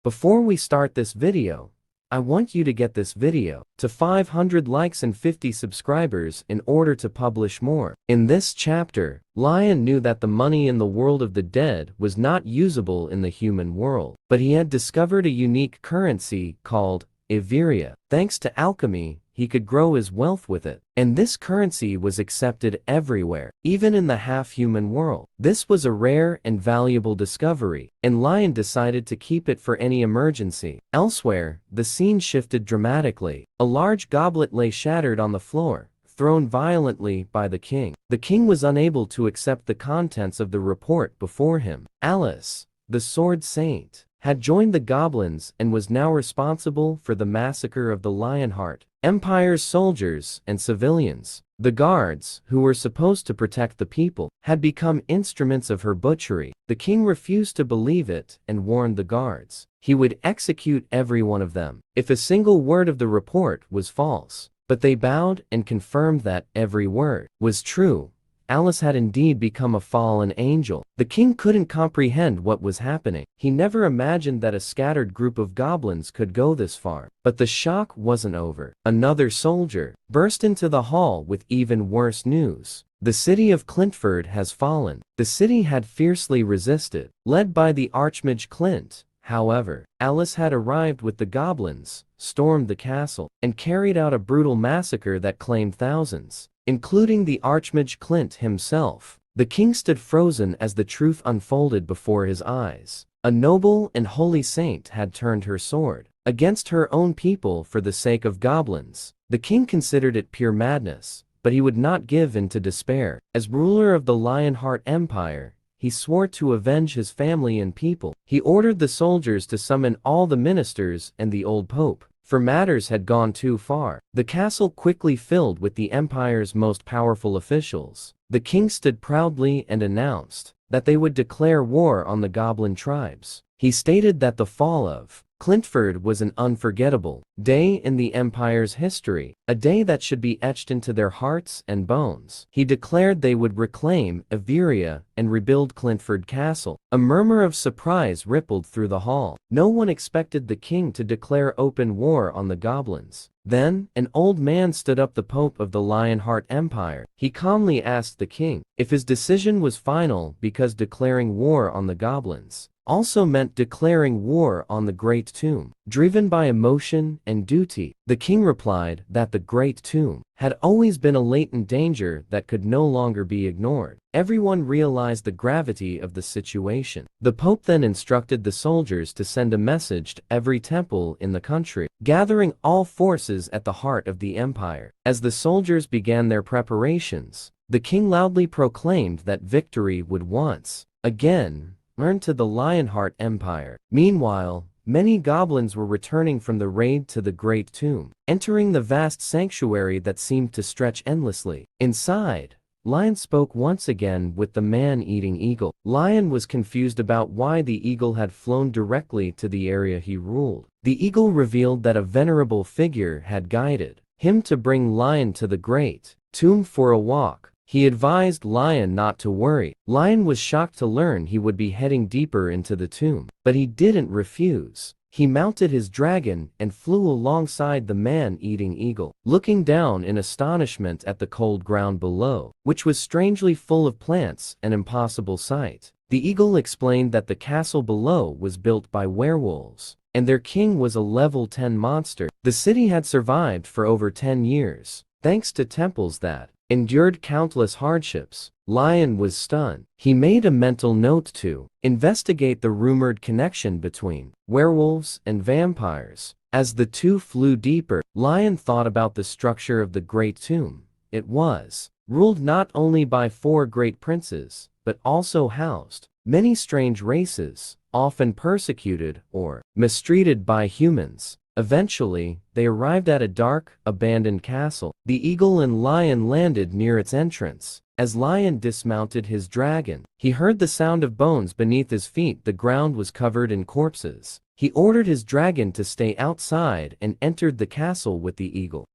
Before we start this video, I want you to get this video to 500 likes and 50 subscribers in order to publish more. In this chapter, Lion knew that the money in the world of the dead was not usable in the human world, but he had discovered a unique currency called Iveria. Thanks to alchemy, he could grow his wealth with it, and this currency was accepted everywhere, even in the half-human world. This was a rare and valuable discovery, and Lion decided to keep it for any emergency. Elsewhere, the scene shifted dramatically. A large goblet lay shattered on the floor, thrown violently by the king. The king was unable to accept the contents of the report before him. Alice, the sword saint, had joined the goblins and was now responsible for the massacre of the Lionheart Empire's soldiers and civilians. The guards, who were supposed to protect the people, had become instruments of her butchery. The king refused to believe it and warned the guards he would execute every one of them if a single word of the report was false. But they bowed and confirmed that every word was true. Alice had indeed become a fallen angel. The king couldn't comprehend what was happening. He never imagined that a scattered group of goblins could go this far. But the shock wasn't over. Another soldier burst into the hall with even worse news. The city of Clintford has fallen. The city had fiercely resisted, led by the Archmage Clint. However, Alice had arrived with the goblins, stormed the castle, and carried out a brutal massacre that claimed thousands, including the Archmage Clint himself. The king stood frozen as the truth unfolded before his eyes. A noble and holy saint had turned her sword against her own people for the sake of goblins. The king considered it pure madness, but he would not give in to despair. As ruler of the Lionheart Empire, he swore to avenge his family and people. He ordered the soldiers to summon all the ministers and the old pope, for matters had gone too far. The castle quickly filled with the empire's most powerful officials. The king stood proudly and announced that they would declare war on the goblin tribes. He stated that the fall of Clintford was an unforgettable day in the empire's history, a day that should be etched into their hearts and bones. He declared they would reclaim Iveria and rebuild Clintford Castle. A murmur of surprise rippled through the hall. No one expected the king to declare open war on the goblins. Then, an old man stood up, the Pope of the Lionheart Empire. He calmly asked the king if his decision was final, because declaring war on the goblins also meant declaring war on the Great Tomb. Driven by emotion and duty, the king replied that the Great Tomb had always been a latent danger that could no longer be ignored. Everyone realized the gravity of the situation. The Pope then instructed the soldiers to send a message to every temple in the country, gathering all forces at the heart of the empire. As the soldiers began their preparations, the king loudly proclaimed that victory would once again return to the Lionheart Empire. Meanwhile, many goblins were returning from the raid to the Great Tomb, entering the vast sanctuary that seemed to stretch endlessly. Inside, Lion spoke once again with the man-eating eagle. Lion was confused about why the eagle had flown directly to the area he ruled. The eagle revealed that a venerable figure had guided him to bring Lion to the Great Tomb for a walk. He advised Lion not to worry. Lion was shocked to learn he would be heading deeper into the tomb, but he didn't refuse. He mounted his dragon and flew alongside the man-eating eagle, looking down in astonishment at the cold ground below, which was strangely full of plants, an impossible sight. The eagle explained that the castle below was built by werewolves, and their king was a level 10 monster. The city had survived for over 10 years, thanks to temples that endured countless hardships. Lion was stunned. He made a mental note to investigate the rumored connection between werewolves and vampires. As the two flew deeper, Lion thought about the structure of the Great Tomb. It was ruled not only by 4 great princes, but also housed many strange races, often persecuted or mistreated by humans. Eventually, they arrived at a dark, abandoned castle. The eagle and Lion landed near its entrance. As Lion dismounted his dragon, he heard the sound of bones beneath his feet. The ground was covered in corpses. He ordered his dragon to stay outside and entered the castle with the eagle.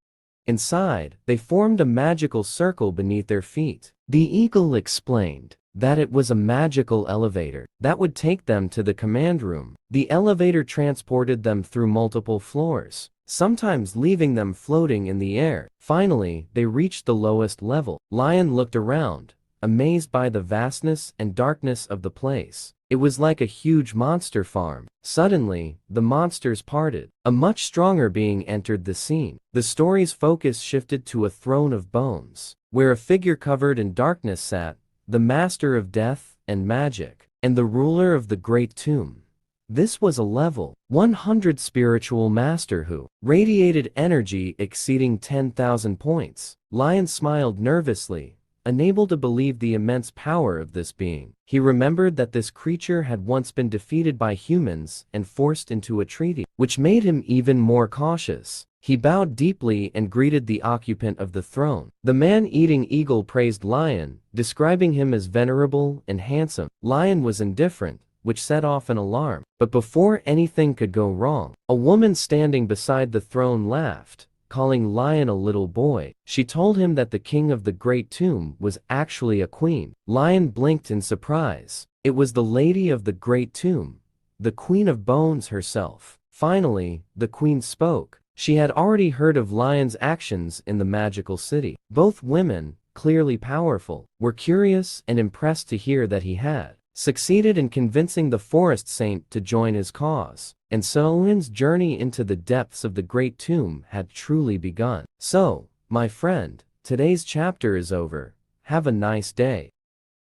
Inside, they formed a magical circle beneath their feet. The eagle explained that it was a magical elevator that would take them to the command room. The elevator transported them through multiple floors, sometimes leaving them floating in the air. Finally, they reached the lowest level. Lion looked around, amazed by the vastness and darkness of the place. It was like a huge monster farm. Suddenly, the monsters parted. A much stronger being entered the scene. The story's focus shifted to a throne of bones, where a figure covered in darkness sat, the master of death and magic, and the ruler of the great tomb. This was a level 100 spiritual master who radiated energy exceeding 10,000 points. Lion smiled nervously, unable to believe the immense power of this being. He remembered that this creature had once been defeated by humans and forced into a treaty, which made him even more cautious. He bowed deeply and greeted the occupant of the throne. The man-eating eagle praised Lion, describing him as venerable and handsome. Lion was indifferent, which set off an alarm. But before anything could go wrong, a woman standing beside the throne laughed, calling Lion a little boy. She told him that the king of the great tomb was actually a queen. Lion blinked in surprise. It was the lady of the great tomb, the queen of bones herself. Finally, the queen spoke. She had already heard of Lion's actions in the magical city. Both women, clearly powerful, were curious and impressed to hear that he had succeeded in convincing the forest saint to join his cause. And so Lion's journey into the depths of the great tomb had truly begun. So, my friend, today's chapter is over. Have a nice day.